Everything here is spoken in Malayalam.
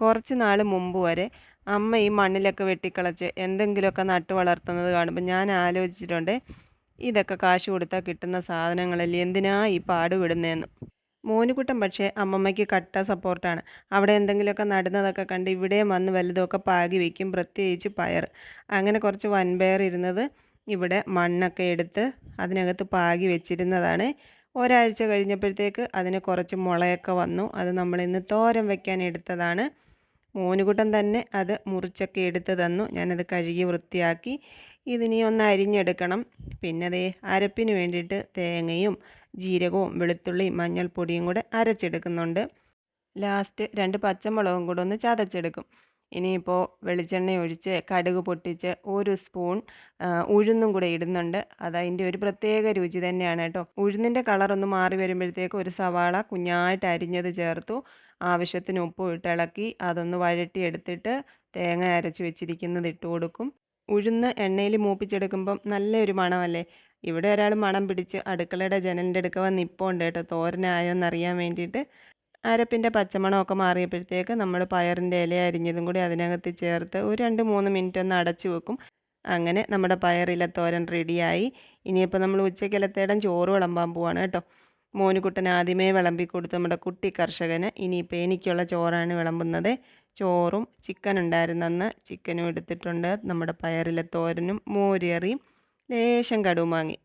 കുറച്ച് നാൾ മുമ്പ് വരെ അമ്മ ഈ മണ്ണിലൊക്കെ വെട്ടിക്കളച്ച് എന്തെങ്കിലുമൊക്കെ നട്ടു വളർത്തുന്നത് കാണുമ്പോൾ ഞാൻ ആലോചിച്ചിട്ടുണ്ട്, ഇതൊക്കെ കാശ് കൊടുത്താൽ കിട്ടുന്ന സാധനങ്ങളല്ലേ, എന്തിനാ ഈ പാടുപെടുന്നതെന്ന്. മോനുകുട്ടൻ പക്ഷേ അമ്മമ്മയ്ക്ക് കട്ട സപ്പോർട്ടാണ്. അവിടെ എന്തെങ്കിലുമൊക്കെ നടുന്നതൊക്കെ കണ്ട് ഇവിടെയും വന്ന് വല്ലതുമൊക്കെ പാകി വയ്ക്കും, പ്രത്യേകിച്ച് പയർ. അങ്ങനെ കുറച്ച് വൻപയർ ഇരുന്നത് ഇവിടെ മണ്ണൊക്കെ എടുത്ത് അതിനകത്ത് പാകി വെച്ചിരുന്നതാണ്. ഒരാഴ്ച കഴിഞ്ഞപ്പോഴത്തേക്ക് അതിന് കുറച്ച് മുളയൊക്കെ വന്നു. അത് നമ്മളിന്ന് തോരൻ വെക്കാൻ എടുത്തതാണ്. മോനുകുട്ടൻ തന്നെ അത് മുറിച്ചൊക്കെ എടുത്ത് തന്നു. ഞാനത് കഴുകി വൃത്തിയാക്കി. ഇതിനി ഒന്ന് അരിഞ്ഞെടുക്കണം. പിന്നെ അതേ അരപ്പിന് വേണ്ടിയിട്ട് തേങ്ങയും ജീരകവും വെളുത്തുള്ളിയും മഞ്ഞൾപ്പൊടിയും കൂടെ അരച്ചെടുക്കുന്നുണ്ട്. ലാസ്റ്റ് 2 പച്ചമുളകും കൂടെ ഒന്ന് ചതച്ചെടുക്കും. ഇനിയിപ്പോൾ വെളിച്ചെണ്ണ ഒഴിച്ച് കടുക് പൊട്ടിച്ച് 1 സ്പൂൺ ഉഴുന്നും കൂടെ ഇടുന്നുണ്ട്. അതതിൻ്റെ ഒരു പ്രത്യേക രുചി തന്നെയാണ് കേട്ടോ. ഉഴുന്നിൻ്റെ കളറൊന്ന് മാറി വരുമ്പോഴത്തേക്ക് ഒരു സവാള കുഞ്ഞായിട്ട് അരിഞ്ഞത് ചേർത്തു. ആവശ്യത്തിന് ഉപ്പും ഇട്ട് ഇളക്കി അതൊന്ന് വഴറ്റിയെടുത്തിട്ട് തേങ്ങ അരച്ച് വെച്ചിരിക്കുന്നത് ഇട്ട് കൊടുക്കും. ഉഴുന്ന് എണ്ണയിൽ മൂപ്പിച്ചെടുക്കുമ്പം നല്ലൊരു മണമല്ലേ. ഇവിടെ ഒരാൾ മണം പിടിച്ച് അടുക്കളയുടെ ജനലിൻ്റെ അടുക്ക വന്ന് നിൽപ്പുണ്ട് കേട്ടോ, തോരനായോ എന്നറിയാൻ വേണ്ടിയിട്ട്. അരപ്പിൻ്റെ പച്ചമണമൊക്കെ മാറിയപ്പോഴത്തേക്ക് നമ്മൾ പയറിൻ്റെ ഇല അരിഞ്ഞതും കൂടി അതിനകത്ത് ചേർത്ത് ഒരു 2-3 മിനിറ്റ് ഒന്ന് അടച്ചു വെക്കും. അങ്ങനെ നമ്മുടെ പയറില തോരൻ റെഡിയായി. ഇനിയിപ്പോൾ നമ്മൾ ഉച്ചക്കലത്തേടം ചോറ് വിളമ്പാൻ പോവാണ് കേട്ടോ. മോനുകുട്ടൻ ആദ്യമേ വിളമ്പി കൊടുത്തു നമ്മുടെ കുട്ടി കർഷകന്. ഇനിയിപ്പോൾ എനിക്കുള്ള ചോറാണ് വിളമ്പുന്നത്. ചോറും ചിക്കൻ ഉണ്ടായിരുന്നെന്ന് ചിക്കനും എടുത്തിട്ടുണ്ട്. നമ്മുടെ പയറില തോരനും മോരുകറിയും ലേശം കടുമാങ്ങി